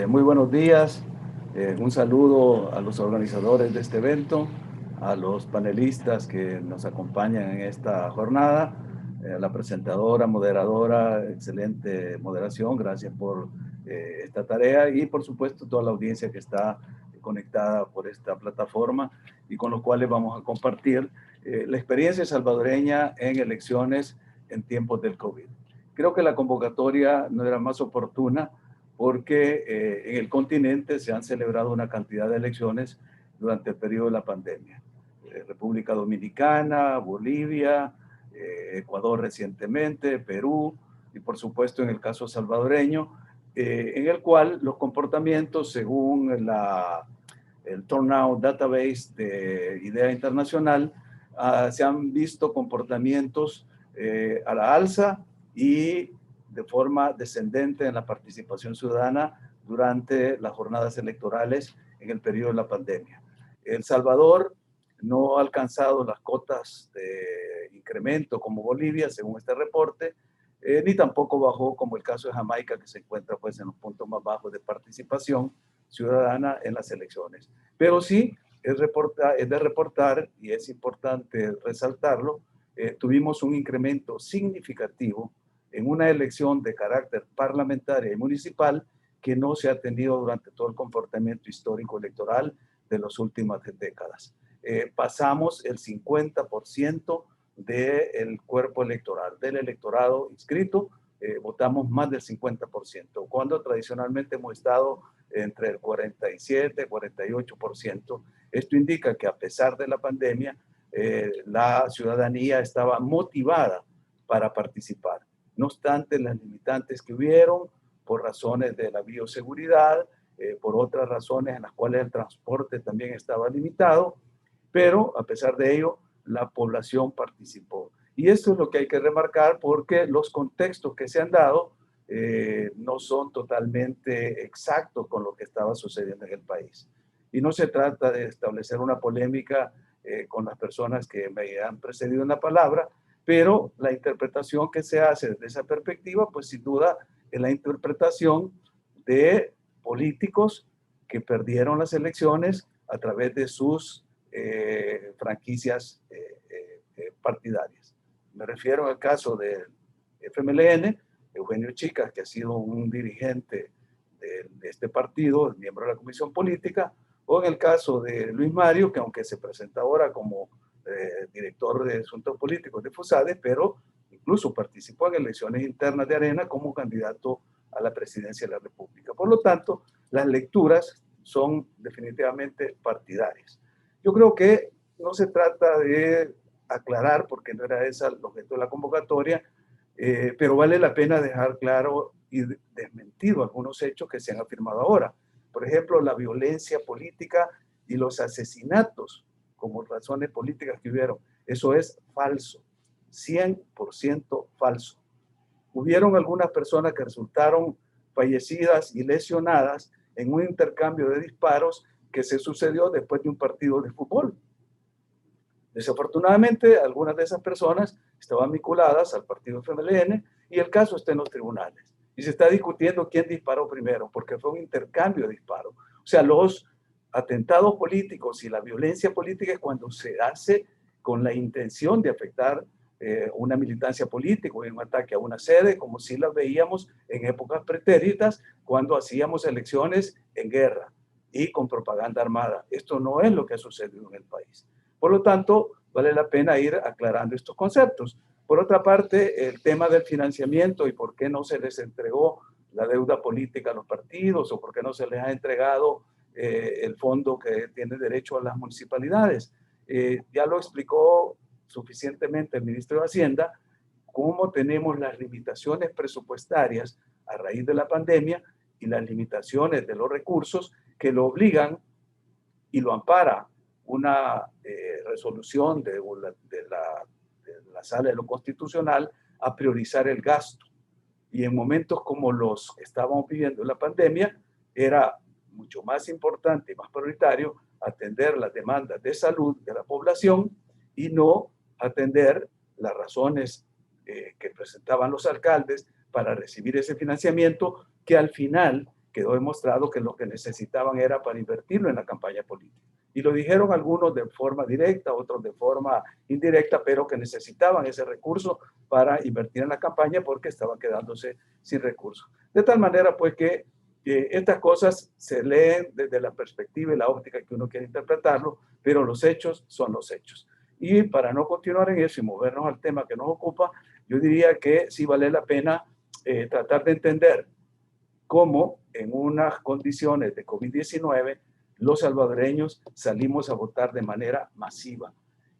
Muy buenos días, un saludo a los organizadores de este evento, a los panelistas que nos acompañan en esta jornada, a la presentadora, moderadora, excelente moderación, gracias por esta tarea y por supuesto toda la audiencia que está conectada por esta plataforma y con los cuales vamos a compartir la experiencia salvadoreña en elecciones en tiempos del COVID. Creo que la convocatoria no era más oportuna porque en el continente se han celebrado una cantidad de elecciones durante el periodo de la pandemia. República Dominicana, Bolivia, Ecuador recientemente, Perú y por supuesto en el caso salvadoreño, en el cual los comportamientos según el Turnout Database de Idea Internacional se han visto comportamientos a la alza y de forma descendente en la participación ciudadana durante las jornadas electorales en el periodo de la pandemia. El Salvador no ha alcanzado las cotas de incremento como Bolivia, según este reporte, ni tampoco bajó como el caso de Jamaica, que se encuentra pues en los puntos más bajos de participación ciudadana en las elecciones. Pero sí es de reportar, y es importante resaltarlo, tuvimos un incremento significativo en una elección de carácter parlamentario y municipal que no se ha tenido durante todo el comportamiento histórico electoral de las últimas décadas. Pasamos el 50% del cuerpo electoral, del electorado inscrito, votamos más del 50%, cuando tradicionalmente hemos estado entre el 47 y 48%. Esto indica que a pesar de la pandemia, la ciudadanía estaba motivada para participar. No obstante, las limitantes que hubieron por razones de la bioseguridad, por otras razones en las cuales el transporte también estaba limitado, pero a pesar de ello, la población participó. Y esto es lo que hay que remarcar porque los contextos que se han dado no son totalmente exactos con lo que estaba sucediendo en el país. Y no se trata de establecer una polémica con las personas que me han precedido en la palabra, pero la interpretación que se hace desde esa perspectiva, pues sin duda es la interpretación de políticos que perdieron las elecciones a través de sus franquicias partidarias. Me refiero al caso del FMLN, Eugenio Chicas, que ha sido un dirigente de este partido, miembro de la Comisión Política, o en el caso de Luis Mario, que aunque se presenta ahora como director de Asuntos Políticos de FUSADE, pero incluso participó en elecciones internas de Arena como candidato a la presidencia de la República. Por lo tanto, las lecturas son definitivamente partidarias. Yo creo que no se trata de aclarar, porque no era ese el objeto de la convocatoria, pero vale la pena dejar claro y desmentido algunos hechos que se han afirmado ahora. Por ejemplo, la violencia política y los asesinatos como razones políticas que hubieron. Eso es falso, 100% falso. Hubieron algunas personas que resultaron fallecidas y lesionadas en un intercambio de disparos que se sucedió después de un partido de fútbol. Desafortunadamente, algunas de esas personas estaban vinculadas al partido FMLN y el caso está en los tribunales. Y se está discutiendo quién disparó primero, porque fue un intercambio de disparos. O sea, los atentados políticos y la violencia política es cuando se hace con la intención de afectar una militancia política o un ataque a una sede, como si las veíamos en épocas pretéritas, cuando hacíamos elecciones en guerra y con propaganda armada. Esto no es lo que ha sucedido en el país. Por lo tanto, vale la pena ir aclarando estos conceptos. Por otra parte, el tema del financiamiento y por qué no se les entregó la deuda política a los partidos o por qué no se les ha entregado el fondo que tiene derecho a las municipalidades. Ya lo explicó suficientemente el ministro de Hacienda, cómo tenemos las limitaciones presupuestarias a raíz de la pandemia y las limitaciones de los recursos que lo obligan y lo ampara una resolución de la Sala de lo Constitucional a priorizar el gasto. Y en momentos como los que estábamos viviendo en la pandemia, era mucho más importante y más prioritario atender las demandas de salud de la población y no atender las razones que presentaban los alcaldes para recibir ese financiamiento, que al final quedó demostrado que lo que necesitaban era para invertirlo en la campaña política. Y lo dijeron algunos de forma directa, otros de forma indirecta, pero que necesitaban ese recurso para invertir en la campaña porque estaban quedándose sin recursos. De tal manera, pues, que estas cosas se leen desde la perspectiva y la óptica que uno quiere interpretarlo, pero los hechos son los hechos. Y para no continuar en eso y movernos al tema que nos ocupa, yo diría que sí vale la pena tratar de entender cómo en unas condiciones de COVID-19 los salvadoreños salimos a votar de manera masiva,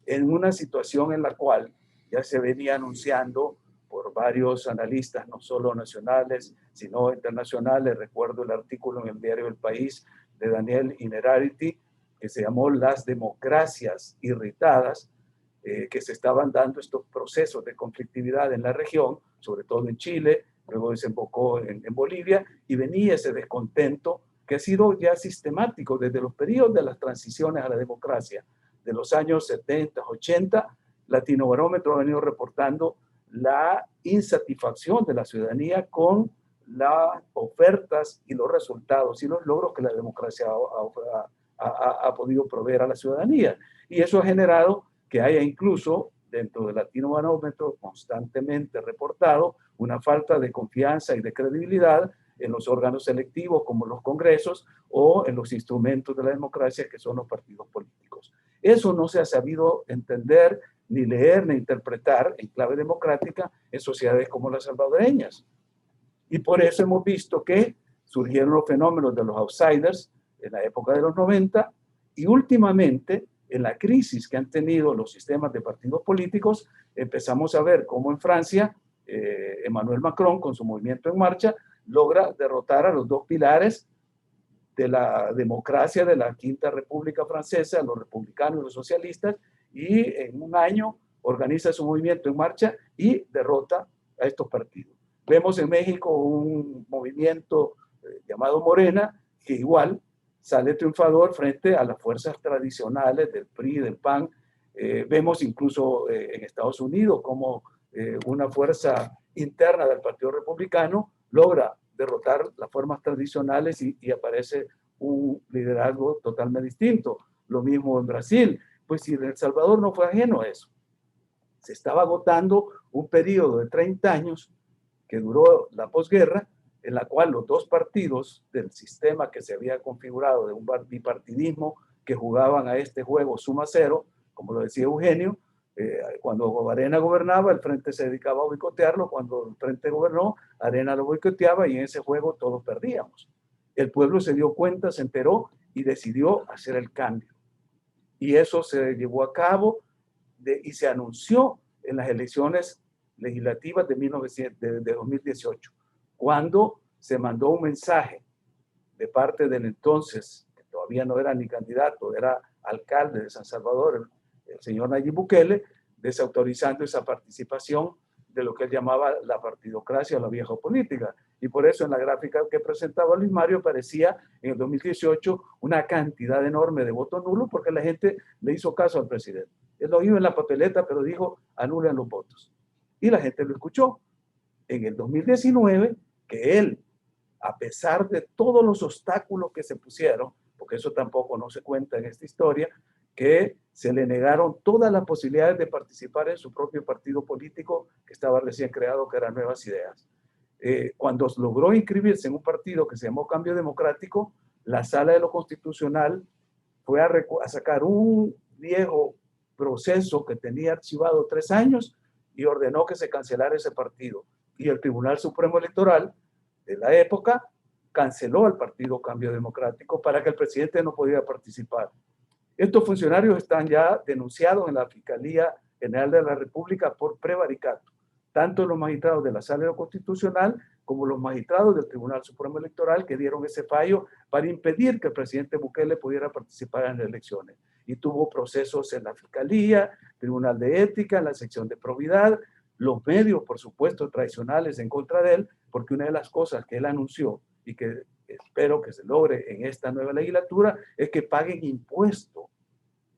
en una situación en la cual ya se venía anunciando por varios analistas, no solo nacionales, sino internacionales. Recuerdo el artículo en el diario El País de Daniel Innerarity, que se llamó Las democracias irritadas, que se estaban dando estos procesos de conflictividad en la región, sobre todo en Chile, luego desembocó en Bolivia, y venía ese descontento que ha sido ya sistemático desde los periodos de las transiciones a la democracia, de los años 70, 80, Latinobarómetro ha venido reportando la insatisfacción de la ciudadanía con las ofertas y los resultados y los logros que la democracia ha podido proveer a la ciudadanía. Y eso ha generado que haya incluso dentro del Latinobarómetro constantemente reportado una falta de confianza y de credibilidad en los órganos selectivos como los congresos o en los instrumentos de la democracia que son los partidos políticos. Eso no se ha sabido entender, ni leer, ni interpretar en clave democrática en sociedades como las salvadoreñas. Y por eso hemos visto que surgieron los fenómenos de los outsiders en la época de los 90 y últimamente en la crisis que han tenido los sistemas de partidos políticos, empezamos a ver cómo en Francia, Emmanuel Macron, con su movimiento en marcha, logra derrotar a los dos pilares de la democracia de la Quinta República Francesa, los republicanos y los socialistas, y en un año organiza su movimiento en marcha y derrota a estos partidos. Vemos en México un movimiento llamado Morena, que igual sale triunfador frente a las fuerzas tradicionales del PRI, del PAN. Vemos incluso en Estados Unidos como una fuerza interna del Partido Republicano logra derrotar las formas tradicionales y aparece un liderazgo totalmente distinto. Lo mismo en Brasil. Pues si El Salvador no fue ajeno a eso. Se estaba agotando un periodo de 30 años que duró la posguerra, en la cual los dos partidos del sistema que se había configurado de un bipartidismo que jugaban a este juego suma cero, como lo decía Eugenio, cuando Arena gobernaba, el Frente se dedicaba a boicotearlo, cuando el Frente gobernó, Arena lo boicoteaba y en ese juego todos perdíamos. El pueblo se dio cuenta, se enteró y decidió hacer el cambio. Y eso se llevó a cabo y se anunció en las elecciones legislativas de 2018, cuando se mandó un mensaje de parte del entonces, que todavía no era ni candidato, era alcalde de San Salvador, el señor Nayib Bukele, desautorizando esa participación de lo que él llamaba la partidocracia o la vieja política. Y por eso en la gráfica que presentaba Luis Mario aparecía en el 2018 una cantidad enorme de votos nulos porque la gente le hizo caso al presidente. Él lo iba en la papeleta, pero dijo, anulen los votos. Y la gente lo escuchó. En el 2019, que él, a pesar de todos los obstáculos que se pusieron, porque eso tampoco no se cuenta en esta historia, que se le negaron todas las posibilidades de participar en su propio partido político que estaba recién creado, que era Nuevas Ideas. Cuando logró inscribirse en un partido que se llamó Cambio Democrático, la Sala de lo Constitucional fue a sacar un viejo proceso que tenía archivado 3 años y ordenó que se cancelara ese partido. Y el Tribunal Supremo Electoral de la época canceló al partido Cambio Democrático para que el presidente no pudiera participar. Estos funcionarios están ya denunciados en la Fiscalía General de la República por prevaricato, tanto los magistrados de la Sala de lo Constitucional como los magistrados del Tribunal Supremo Electoral que dieron ese fallo para impedir que el presidente Bukele pudiera participar en las elecciones. Y tuvo procesos en la Fiscalía, Tribunal de Ética, en la sección de probidad, los medios, por supuesto, tradicionales en contra de él, porque una de las cosas que él anunció y que espero que se logre en esta nueva legislatura es que paguen impuestos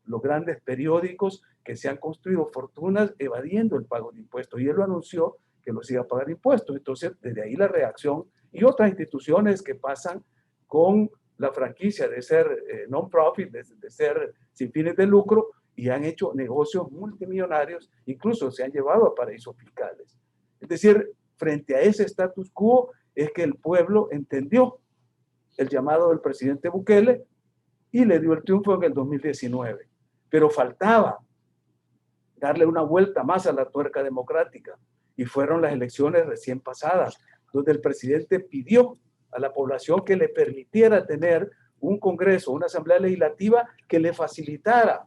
los grandes periódicos que se han construido fortunas evadiendo el pago de impuestos. Y él lo anunció que los iba a pagar impuestos. Entonces, desde ahí la reacción y otras instituciones que pasan con la franquicia de ser non-profit, de ser sin fines de lucro, y han hecho negocios multimillonarios, incluso se han llevado a paraísos fiscales. Es decir, frente a ese status quo es que el pueblo entendió el llamado del presidente Bukele y le dio el triunfo en el 2019. Pero faltaba darle una vuelta más a la tuerca democrática, y fueron las elecciones recién pasadas, donde el presidente pidió a la población que le permitiera tener un Congreso, una Asamblea Legislativa que le facilitara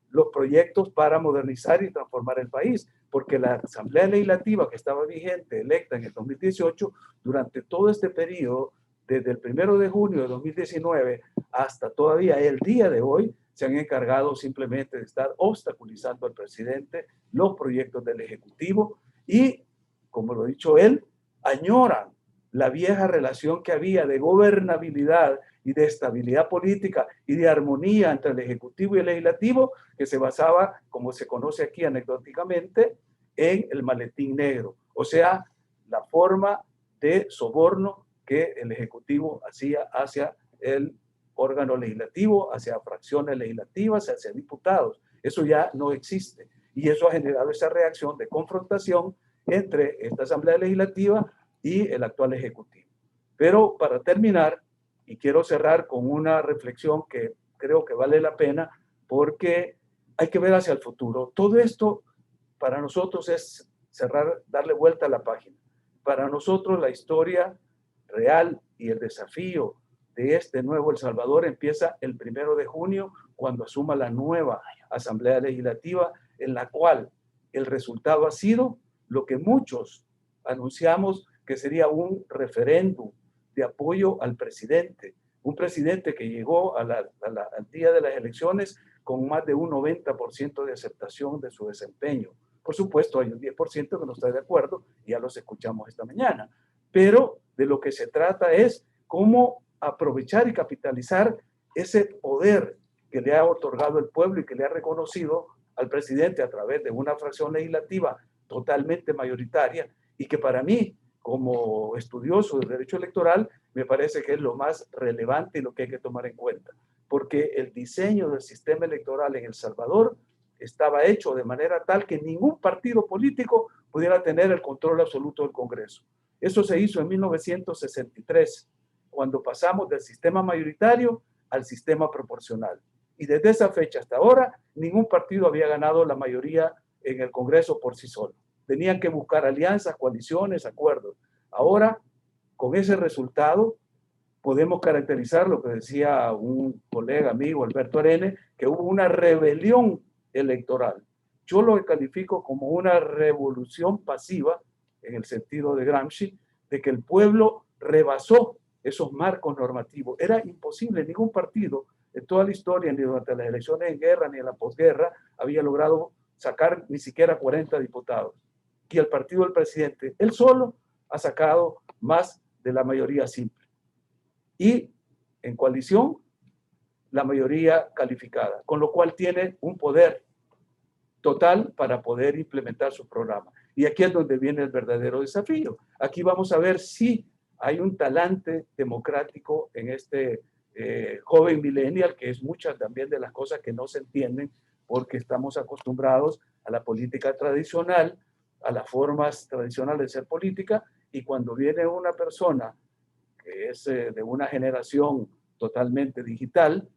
los proyectos para modernizar y transformar el país, porque la Asamblea Legislativa que estaba vigente, electa en el 2018, durante todo este periodo, desde el 1 de junio de 2019 hasta todavía el día de hoy, se han encargado simplemente de estar obstaculizando al presidente los proyectos del Ejecutivo y, como lo ha dicho él, añoran la vieja relación que había de gobernabilidad y de estabilidad política y de armonía entre el Ejecutivo y el Legislativo, que se basaba, como se conoce aquí anecdóticamente, en el maletín negro. O sea, la forma de soborno que el Ejecutivo hacía hacia el órgano legislativo, hacia fracciones legislativas, hacia diputados. Eso ya no existe. Y eso ha generado esa reacción de confrontación entre esta Asamblea Legislativa y el actual Ejecutivo. Pero para terminar, y quiero cerrar con una reflexión que creo que vale la pena, porque hay que ver hacia el futuro. Todo esto para nosotros es cerrar, darle vuelta a la página. Para nosotros la historia real y el desafío de este nuevo El Salvador empieza el 1 de junio, cuando asuma la nueva Asamblea Legislativa, en la cual el resultado ha sido lo que muchos anunciamos que sería un referéndum de apoyo al presidente, un presidente que llegó al día de las elecciones con más de un 90% de aceptación de su desempeño. Por supuesto, hay un 10% que no está de acuerdo, ya los escuchamos esta mañana, pero de lo que se trata es cómo aprovechar y capitalizar ese poder que le ha otorgado el pueblo y que le ha reconocido al presidente a través de una fracción legislativa totalmente mayoritaria, y que para mí, como estudioso del derecho electoral, me parece que es lo más relevante y lo que hay que tomar en cuenta, porque el diseño del sistema electoral en El Salvador estaba hecho de manera tal que ningún partido político pudiera tener el control absoluto del Congreso. Eso se hizo en 1963, cuando pasamos del sistema mayoritario al sistema proporcional. Y desde esa fecha hasta ahora, ningún partido había ganado la mayoría en el Congreso por sí solo. Tenían que buscar alianzas, coaliciones, acuerdos. Ahora, con ese resultado, podemos caracterizar lo que decía un colega amigo, Alberto Arene, que hubo una rebelión electoral. Yo lo califico como una revolución pasiva, en el sentido de Gramsci, de que el pueblo rebasó esos marcos normativos. Era imposible, ningún partido en toda la historia, ni durante las elecciones en guerra, ni en la posguerra, había logrado sacar ni siquiera 40 diputados. Y el partido del presidente, él solo, ha sacado más de la mayoría simple. Y en coalición, la mayoría calificada, con lo cual tiene un poder total para poder implementar su programa. Y aquí es donde viene el verdadero desafío. Aquí vamos a ver si hay un talante democrático en este joven millennial, que es muchas también de las cosas que no se entienden porque estamos acostumbrados a la política tradicional, a las formas tradicionales de ser política, y cuando viene una persona que es de una generación totalmente digital,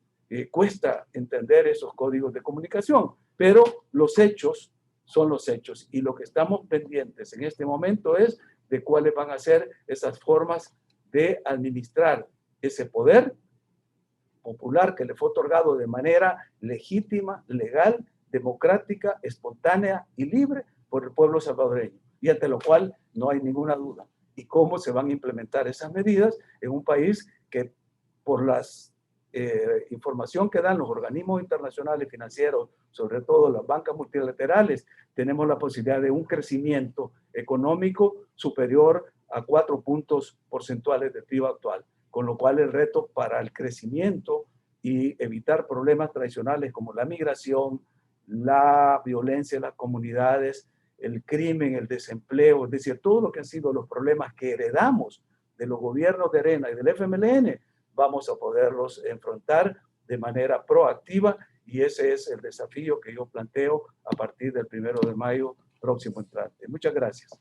cuesta entender esos códigos de comunicación, pero los hechos son los hechos, y lo que estamos pendientes en este momento es de cuáles van a ser esas formas de administrar ese poder popular que le fue otorgado de manera legítima, legal, democrática, espontánea y libre por el pueblo salvadoreño, y ante lo cual no hay ninguna duda. Y cómo se van a implementar esas medidas en un país que, por las información que dan los organismos internacionales financieros, sobre todo las bancas multilaterales, tenemos la posibilidad de un crecimiento económico superior a 4 puntos porcentuales del PIB actual, con lo cual el reto para el crecimiento y evitar problemas tradicionales como la migración, la violencia en las comunidades, el crimen, el desempleo, es decir, todo lo que han sido los problemas que heredamos de los gobiernos de ARENA y del FMLN, vamos a poderlos enfrentar de manera proactiva, y ese es el desafío que yo planteo a partir del 1 de mayo próximo entrante. Muchas gracias.